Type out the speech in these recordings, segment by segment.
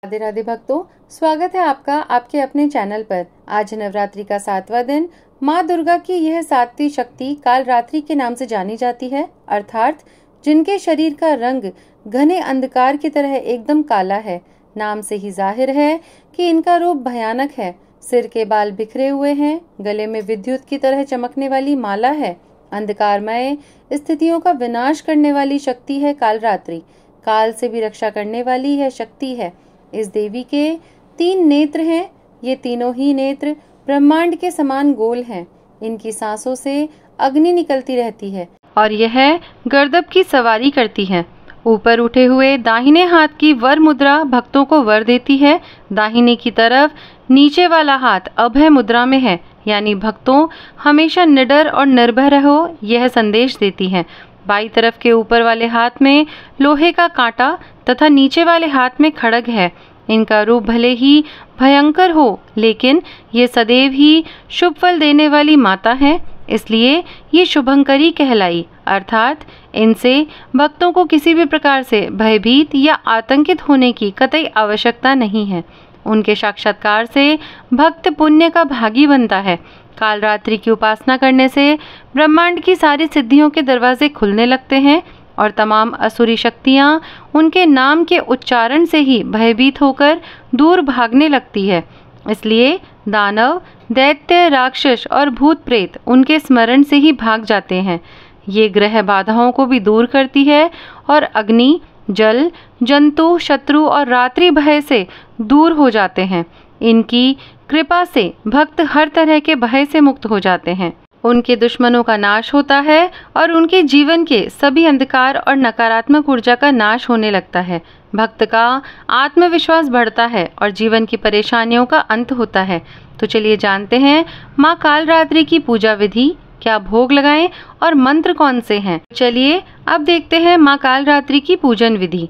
राधे राधे भक्तों, स्वागत है आपका आपके अपने चैनल पर। आज नवरात्रि का 7वां दिन। माँ दुर्गा की यह 7वीं शक्ति कालरात्रि के नाम से जानी जाती है, अर्थात जिनके शरीर का रंग घने अंधकार की तरह एकदम काला है। नाम से ही जाहिर है कि इनका रूप भयानक है। सिर के बाल बिखरे हुए हैं, गले में विद्युत की तरह चमकने वाली माला है। अंधकारमय स्थितियों का विनाश करने वाली शक्ति है कालरात्रि। काल से भी रक्षा करने वाली यह शक्ति है। इस देवी के 3 नेत्र हैं। ये तीनों ही नेत्र ब्रह्मांड के समान गोल हैं। इनकी सांसों से अग्नि निकलती रहती है और यह गर्दभ की सवारी करती है। ऊपर उठे हुए दाहिने हाथ की वर मुद्रा भक्तों को वर देती है। दाहिने की तरफ नीचे वाला हाथ अभय मुद्रा में है, यानी भक्तों हमेशा निडर और निर्भय रहो, यह संदेश देती है। बाई तरफ के ऊपर वाले हाथ में लोहे का कांटा तथा नीचे वाले हाथ में खड्ग है। इनका रूप भले ही भयंकर हो, लेकिन ये सदैव ही शुभ फल देने वाली माता है, इसलिए ये शुभंकरी कहलाई। अर्थात इनसे भक्तों को किसी भी प्रकार से भयभीत या आतंकित होने की कतई आवश्यकता नहीं है। उनके साक्षात्कार से भक्त पुण्य का भागी बनता है। कालरात्रि की उपासना करने से ब्रह्मांड की सारी सिद्धियों के दरवाजे खुलने लगते हैं और तमाम असुरी शक्तियाँ उनके नाम के उच्चारण से ही भयभीत होकर दूर भागने लगती है। इसलिए दानव, दैत्य, राक्षस और भूत प्रेत उनके स्मरण से ही भाग जाते हैं। ये ग्रह बाधाओं को भी दूर करती है और अग्नि, जल, जंतु, शत्रु और रात्रि भय से दूर हो जाते हैं। इनकी कृपा से भक्त हर तरह के भय से मुक्त हो जाते हैं। उनके दुश्मनों का नाश होता है और उनके जीवन के सभी अंधकार और नकारात्मक ऊर्जा का नाश होने लगता है। भक्त का आत्मविश्वास बढ़ता है और जीवन की परेशानियों का अंत होता है। तो चलिए जानते हैं माँ कालरात्रि की पूजा विधि, क्या भोग लगाएं और मंत्र कौन से हैं। चलिए अब देखते हैं माँ कालरात्रि की पूजन विधि।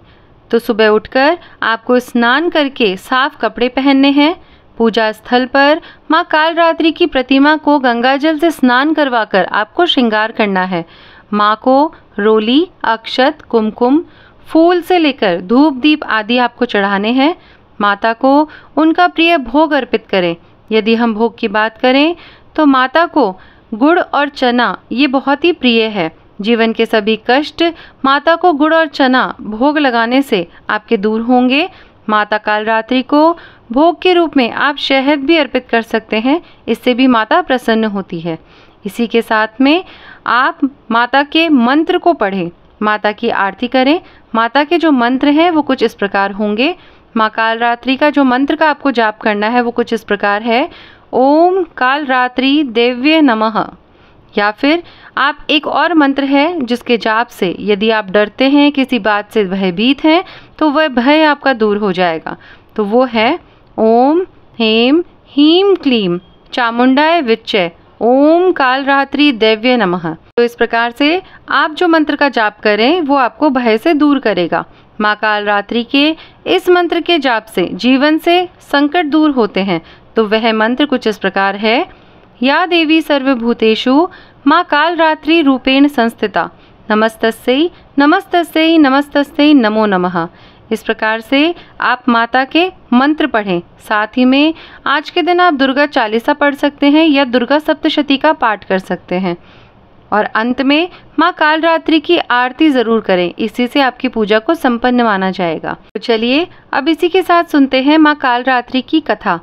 तो सुबह उठकर आपको स्नान करके साफ कपड़े पहनने हैं। पूजा स्थल पर माँ कालरात्रि की प्रतिमा को गंगाजल से स्नान करवाकर आपको श्रृंगार करना है। माँ को रोली, अक्षत, कुमकुम, फूल से लेकर धूप दीप आदि आपको चढ़ाने हैं। माता को उनका प्रिय भोग अर्पित करें। यदि हम भोग की बात करें तो माता को गुड़ और चना ये बहुत ही प्रिय है। जीवन के सभी कष्ट माता को गुड़ और चना भोग लगाने से आपके दूर होंगे। माता कालरात्रि को भोग के रूप में आप शहद भी अर्पित कर सकते हैं, इससे भी माता प्रसन्न होती है। इसी के साथ में आप माता के मंत्र को पढ़ें, माता की आरती करें। माता के जो मंत्र हैं वो कुछ इस प्रकार होंगे। माँ कालरात्रि का जो मंत्र का आपको जाप करना है वो कुछ इस प्रकार है, ओम कालरात्रि देव्ये नमः। या फिर आप एक और मंत्र है जिसके जाप से यदि आप डरते हैं, किसी बात से भयभीत हैं, तो वह भय आपका दूर हो जाएगा। तो वो है ओम हेम हीम क्लीम चामुंडाय विच्चे ओम कालरात्रि देव्ये नमः। तो इस प्रकार से आप जो मंत्र का जाप करें वो आपको भय से दूर करेगा। माँ कालरात्रि के इस मंत्र के जाप से जीवन से संकट दूर होते हैं। तो वह मंत्र कुछ इस प्रकार है, या देवी सर्वभूतेषु माँ कालरात्रि रूपेण संस्थिता नमस्तस्यै नमस्तस्यै नमस्तस्यै नमो नमः। इस प्रकार से आप माता के मंत्र पढ़ें। साथ ही में आज के दिन आप दुर्गा चालीसा पढ़ सकते हैं या दुर्गा सप्तशती का पाठ कर सकते हैं। और अंत में माँ कालरात्रि की आरती ज़रूर करें, इसी से आपकी पूजा को संपन्न माना जाएगा। तो चलिए अब इसी के साथ सुनते हैं माँ कालरात्रि की कथा।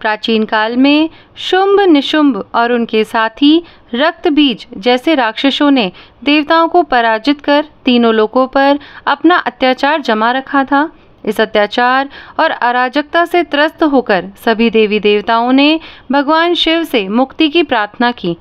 प्राचीन काल में शुंभ, निशुंभ और उनके साथी रक्त बीज जैसे राक्षसों ने देवताओं को पराजित कर तीनों लोकों पर अपना अत्याचार जमा रखा था। इस अत्याचार और अराजकता से त्रस्त होकर सभी देवी देवताओं ने भगवान शिव से मुक्ति की प्रार्थना की।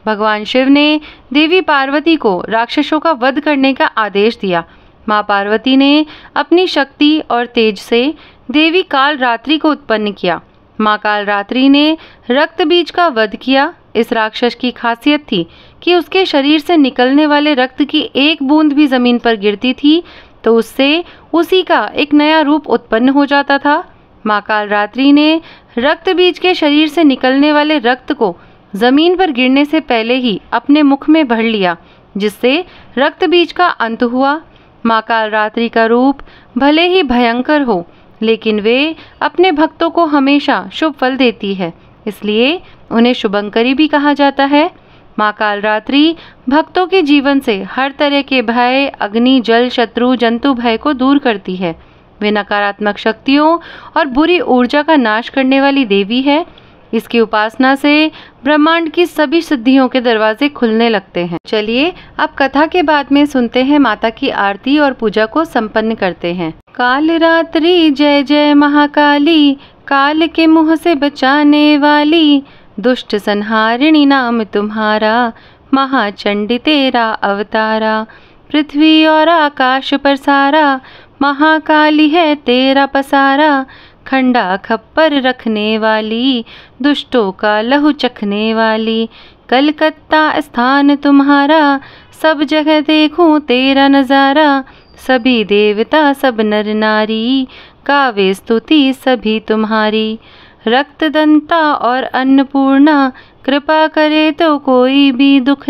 भगवान शिव ने देवी पार्वती को राक्षसों का वध करने का आदेश दिया। माँ पार्वती ने अपनी शक्ति और तेज से देवी कालरात्रि को उत्पन्न किया। माँ कालरात्रि ने रक्त बीज का वध किया। इस राक्षस की खासियत थी कि उसके शरीर से निकलने वाले रक्त की एक बूंद भी जमीन पर गिरती थी तो उससे उसी का एक नया रूप उत्पन्न हो जाता था। माँ कालरात्रि ने रक्त बीज के शरीर से निकलने वाले रक्त को जमीन पर गिरने से पहले ही अपने मुख में भर लिया, जिससे रक्त बीज का अंत हुआ। माँ कालरात्रि का रूप भले ही भयंकर हो, लेकिन वे अपने भक्तों को हमेशा शुभ फल देती है, इसलिए उन्हें शुभंकरी भी कहा जाता है। माँ कालरात्रि भक्तों के जीवन से हर तरह के भय, अग्नि, जल, शत्रु, जंतु भय को दूर करती है। वे नकारात्मक शक्तियों और बुरी ऊर्जा का नाश करने वाली देवी है। इसकी उपासना से ब्रह्मांड की सभी सिद्धियों के दरवाजे खुलने लगते हैं। चलिए अब कथा के बाद में सुनते हैं माता की आरती और पूजा को संपन्न करते हैं। कालरात्रि जय जय महाकाली, काल के मुँह से बचाने वाली, दुष्ट संहारिणी नाम तुम्हारा, महाचंडी तेरा अवतारा। पृथ्वी और आकाश पर सारा, महाकाली है तेरा पसारा। खंडा खप्पर रखने वाली, दुष्टों का लहू चखने वाली। कलकत्ता स्थान तुम्हारा, सब जगह देखूं तेरा नजारा। सभी देवता सब नर नारी, गावे स्तुति सभी तुम्हारी। रक्तदंता और अन्नपूर्णा, कृपा करे तो कोई भी दुख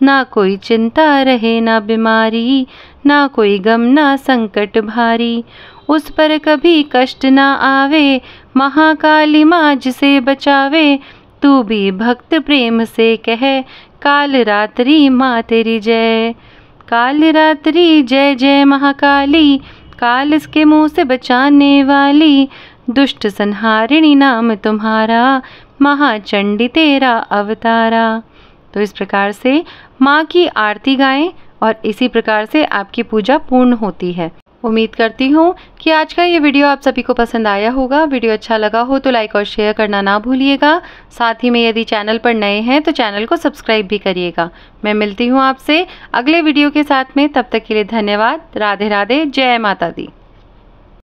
ना कोई चिंता रहे ना बीमारी, ना कोई गम ना संकट भारी। उस पर कभी कष्ट ना आवे, महाकाली माँ जिसे बचावे। तू भी भक्त प्रेम से कहे, कालरात्रि माँ तेरी जय। कालरात्रि जय जय महाकाली, काल इसके मुँह से बचाने वाली। दुष्ट संहारिणी नाम तुम्हारा, महाचंडी तेरा अवतारा। तो इस प्रकार से माँ की आरती गाएं और इसी प्रकार से आपकी पूजा पूर्ण होती है। उम्मीद करती हूँ कि आज का ये वीडियो आप सभी को पसंद आया होगा। वीडियो अच्छा लगा हो तो लाइक और शेयर करना ना भूलिएगा। साथ ही में यदि चैनल पर नए हैं तो चैनल को सब्सक्राइब भी करिएगा। मैं मिलती हूँ आपसे अगले वीडियो के साथ में, तब तक के लिए धन्यवाद। राधे राधे, जय माता दी।